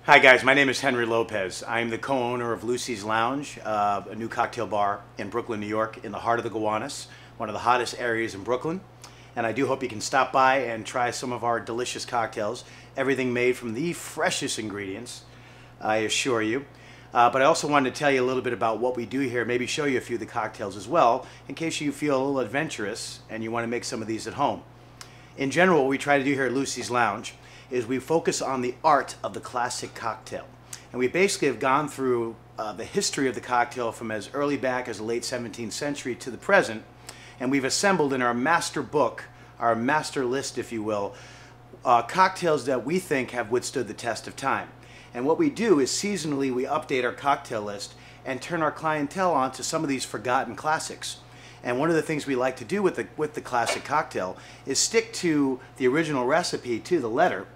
Hi guys, my name is Henry Lopez. I'm the co-owner of Lucey's Lounge, a new cocktail bar in Brooklyn, New York, in the heart of the Gowanus, one of the hottest areas in Brooklyn. And I do hope you can stop by and try some of our delicious cocktails. Everything made from the freshest ingredients, I assure you. But I also wanted to tell you a little bit about what we do here, maybe show you a few of the cocktails as well, in case you feel a little adventurous and you want to make some of these at home. In general, what we try to do here at Lucey's Lounge is we focus on the art of the classic cocktail. And we basically have gone through the history of the cocktail from as early back as the late 17th century to the present, and we've assembled in our master book, our master list if you will, cocktails that we think have withstood the test of time. And what we do is seasonally we update our cocktail list and turn our clientele on to some of these forgotten classics. And one of the things we like to do with the classic cocktail is stick to the original recipe to the letter,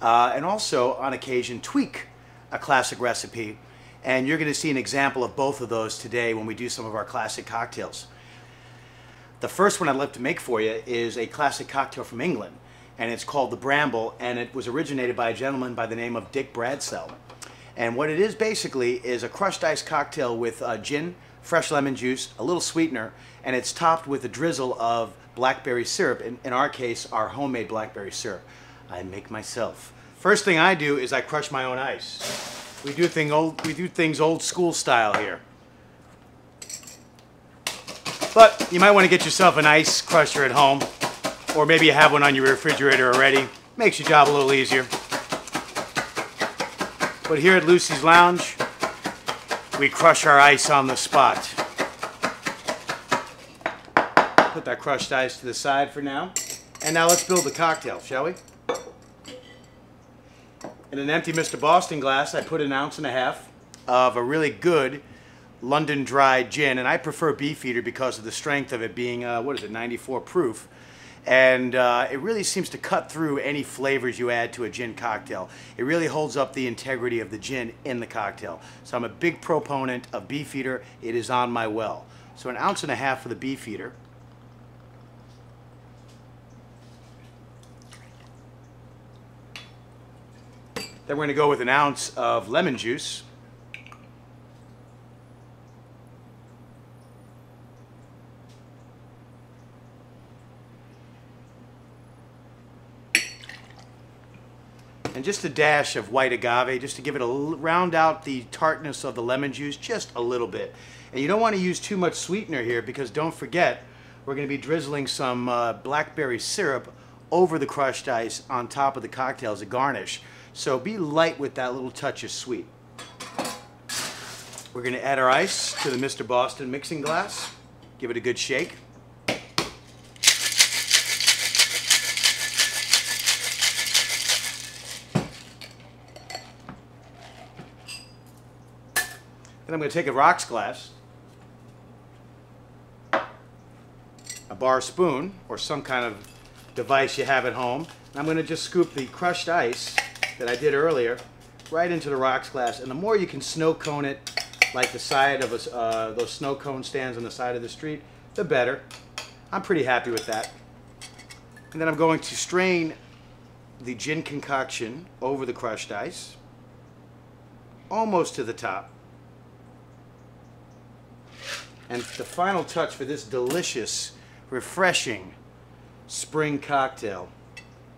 and also on occasion tweak a classic recipe. And you're going to see an example of both of those today when we do some of our classic cocktails. The first one I'd like to make for you is a classic cocktail from England, and it's called the Bramble, and it was originated by a gentleman by the name of Dick Bradsell. And what it is basically is a crushed ice cocktail with gin, fresh lemon juice, a little sweetener, and it's topped with a drizzle of blackberry syrup, in our case our homemade blackberry syrup I make myself. First thing I do is I crush my own ice. We do things old school style here. But you might want to get yourself an ice crusher at home, or maybe you have one on your refrigerator already. Makes your job a little easier. But here at Lucey's Lounge, we crush our ice on the spot. Put that crushed ice to the side for now. And now let's build the cocktail, shall we? In an empty Mr. Boston glass, I put 1.5 ounces of a really good London dry gin, and I prefer Beefeater because of the strength of it being, 94 proof. And it really seems to cut through any flavors you add to a gin cocktail. It really holds up the integrity of the gin in the cocktail. So I'm a big proponent of Beefeater. It is on my well. So 1.5 ounces for the Beefeater. Then we're going to go with 1 ounce of lemon juice. And just a dash of white agave, just to give it round out the tartness of the lemon juice just a little bit. And you don't want to use too much sweetener here, because don't forget, we're going to be drizzling some blackberry syrup over the crushed ice on top of the cocktail as a garnish. So be light with that little touch of sweet. We're going to add our ice to the Mr. Boston mixing glass. Give it a good shake. Then I'm going to take a rocks glass, a bar spoon, or some kind of device you have at home, and I'm going to just scoop the crushed ice that I did earlier right into the rocks glass. And the more you can snow cone it like the side of those snow cone stands on the side of the street, the better. I'm pretty happy with that. And then I'm going to strain the gin concoction over the crushed ice, almost to the top. And the final touch for this delicious, refreshing spring cocktail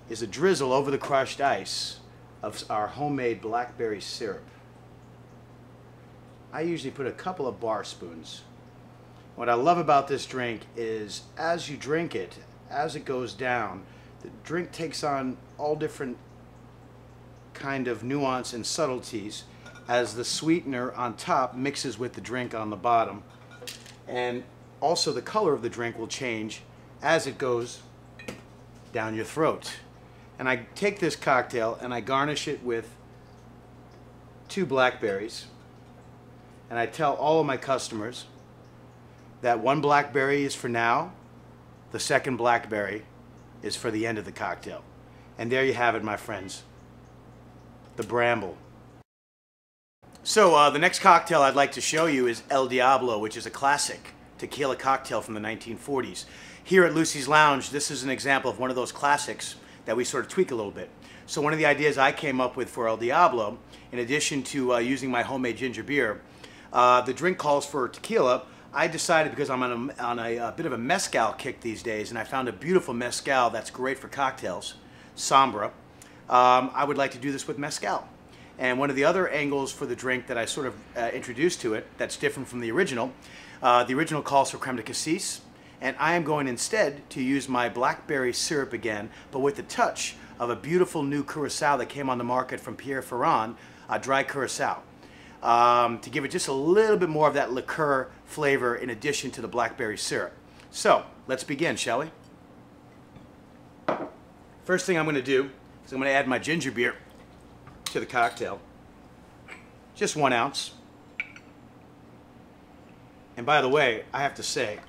is a drizzle over the crushed ice of our homemade blackberry syrup. I usually put a couple of bar spoons. What I love about this drink is as you drink it, as it goes down, the drink takes on all different kind of nuance and subtleties as the sweetener on top mixes with the drink on the bottom. And also the color of the drink will change as it goes down your throat. And I take this cocktail and I garnish it with 2 blackberries. And I tell all of my customers that 1 blackberry is for now, the 2nd blackberry is for the end of the cocktail. And there you have it, my friends. The Bramble. So the next cocktail I'd like to show you is El Diablo, which is a classic tequila cocktail from the 1940s. Here at Lucey's Lounge, this is an example of one of those classics that we sort of tweak a little bit. So one of the ideas I came up with for El Diablo, in addition to using my homemade ginger beer, the drink calls for tequila. I decided, because I'm on a bit of a mezcal kick these days, and I found a beautiful mezcal that's great for cocktails, Sombra. I would like to do this with mezcal. And one of the other angles for the drink that I sort of introduced to it that's different from the original calls for creme de cassis, and I am going instead to use my blackberry syrup again, but with the touch of a beautiful new curacao that came on the market from Pierre Ferrand, a dry curacao, to give it just a little bit more of that liqueur flavor in addition to the blackberry syrup. So let's begin, shall we? First thing I'm going to do is I'm going to add my ginger beer to the cocktail, just 1 ounce. And by the way, I have to say,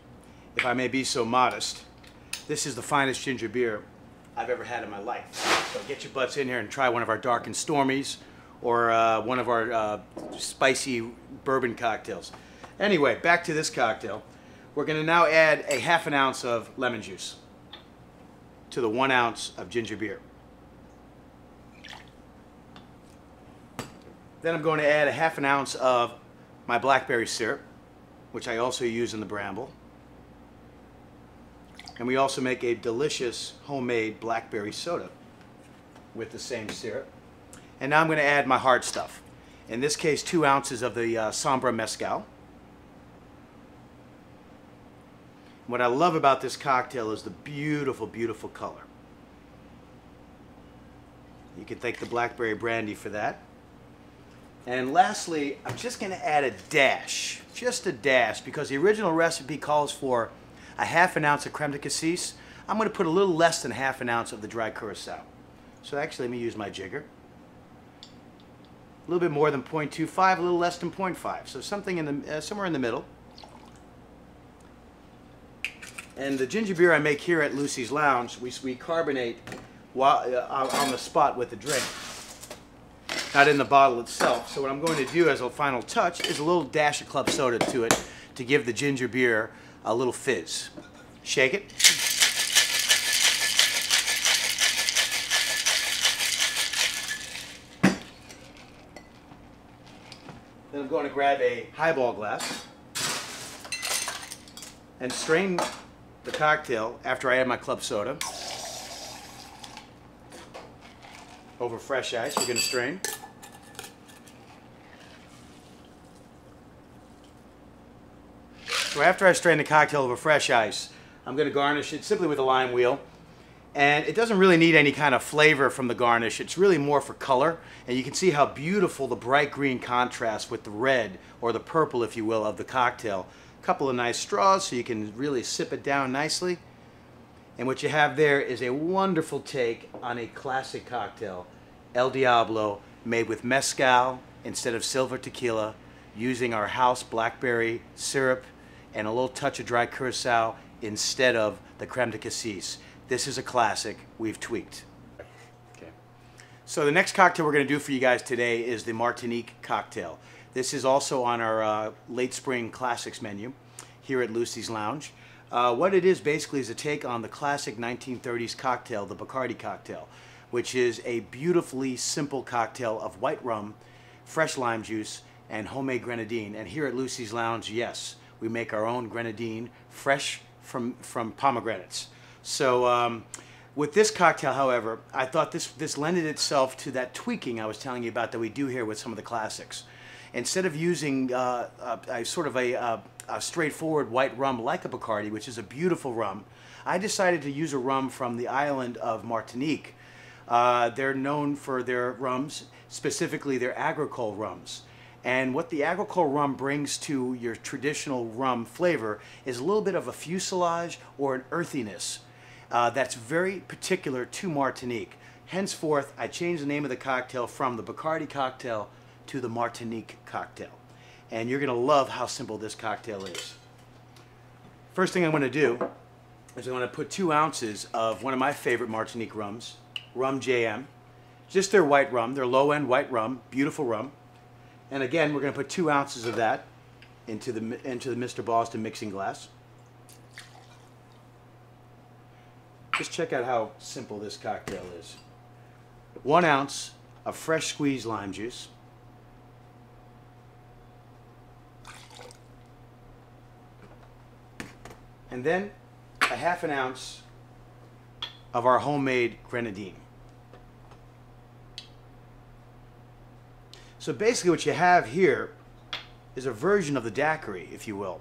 if I may be so modest, this is the finest ginger beer I've ever had in my life. So get your butts in here and try one of our dark and stormies, or one of our spicy bourbon cocktails. Anyway, back to this cocktail. We're going to now add a ½ an ounce of lemon juice to the 1 ounce of ginger beer. Then I'm going to add a ½ an ounce of my blackberry syrup, which I also use in the Bramble. And we also make a delicious homemade blackberry soda with the same syrup. And now I'm going to add my hard stuff. In this case, 2 ounces of the Sombra Mezcal. What I love about this cocktail is the beautiful, beautiful color. You can thank the blackberry brandy for that. And lastly, I'm just going to add a dash, just a dash, because the original recipe calls for a ½ an ounce of creme de cassis. I'm going to put a little less than ½ an ounce of the dry curacao. So actually, let me use my jigger. A little bit more than 0.25, a little less than 0.5. So something in the somewhere in the middle. And the ginger beer I make here at Lucey's Lounge, we carbonate while, on the spot with the drink, not in the bottle itself. So what I'm going to do as a final touch is a little dash of club soda to it to give the ginger beer a little fizz. Shake it. Then I'm going to grab a highball glass and strain the cocktail after I add my club soda over fresh ice. You're going to strain. So after I strain the cocktail over fresh ice, I'm going to garnish it simply with a lime wheel. And it doesn't really need any kind of flavor from the garnish. It's really more for color. And you can see how beautiful the bright green contrasts with the red, or the purple, if you will, of the cocktail. A couple of nice straws so you can really sip it down nicely. And what you have there is a wonderful take on a classic cocktail, El Diablo, made with mezcal instead of silver tequila, using our house blackberry syrup and a little touch of dry curacao instead of the creme de cassis. This is a classic we've tweaked. Okay. So the next cocktail we're going to do for you guys today is the Martinique cocktail. This is also on our late spring classics menu here at Lucey's Lounge. What it is basically is a take on the classic 1930s cocktail, the Bacardi cocktail, which is a beautifully simple cocktail of white rum, fresh lime juice, and homemade grenadine. And here at Lucey's Lounge, yes, we make our own grenadine, fresh from pomegranates. So with this cocktail, however, I thought this lended itself to that tweaking I was telling you about that we do here with some of the classics. Instead of using a sort of a straightforward white rum like a Bacardi, which is a beautiful rum, I decided to use a rum from the island of Martinique. They're known for their rums, specifically their agricole rums. And what the agricole rum brings to your traditional rum flavor is a little bit of a fuselage or an earthiness that's very particular to Martinique. Henceforth, I changed the name of the cocktail from the Bacardi cocktail to the Martinique cocktail. And you're going to love how simple this cocktail is. First thing I'm going to do is I'm going to put 2 ounces of one of my favorite Martinique rums, Rum JM. Just their white rum, their low-end white rum, beautiful rum. And again, we're going to put 2 ounces of that into the Mr. Boston mixing glass. Just check out how simple this cocktail is. 1 ounce of fresh squeezed lime juice. And then a 1/2 ounce of our homemade grenadine. So basically what you have here is a version of the daiquiri, if you will.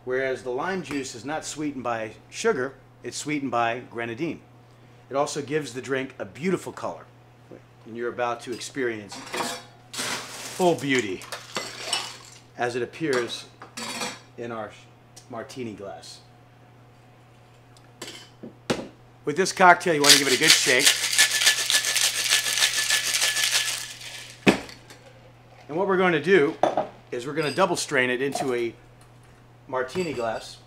Whereas the lime juice is not sweetened by sugar, it's sweetened by grenadine. It also gives the drink a beautiful color. And you're about to experience its full beauty as it appears in our martini glass. With this cocktail, you want to give it a good shake. And what we're going to do is we're going to double strain it into a martini glass.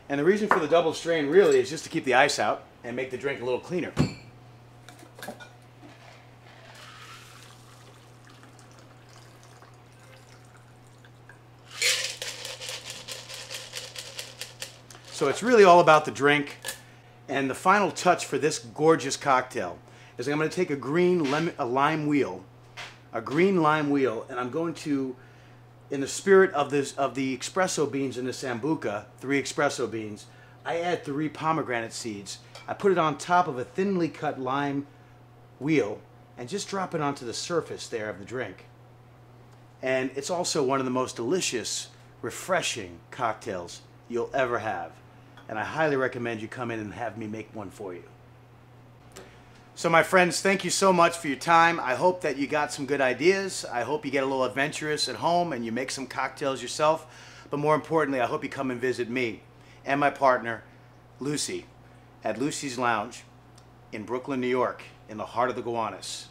And the reason for the double strain really is just to keep the ice out and make the drink a little cleaner. So it's really all about the drink. And the final touch for this gorgeous cocktail is I'm going to take a green lime wheel, and I'm going to, in the spirit of the espresso beans in the Sambuca, 3 espresso beans, I add 3 pomegranate seeds. I put it on top of a thinly cut lime wheel and just drop it onto the surface there of the drink. And it's also one of the most delicious, refreshing cocktails you'll ever have. And I highly recommend you come in and have me make one for you. So my friends, thank you so much for your time. I hope that you got some good ideas. I hope you get a little adventurous at home and you make some cocktails yourself. But more importantly, I hope you come and visit me and my partner, Lucey, at Lucey's Lounge in Brooklyn, New York, in the heart of the Gowanus.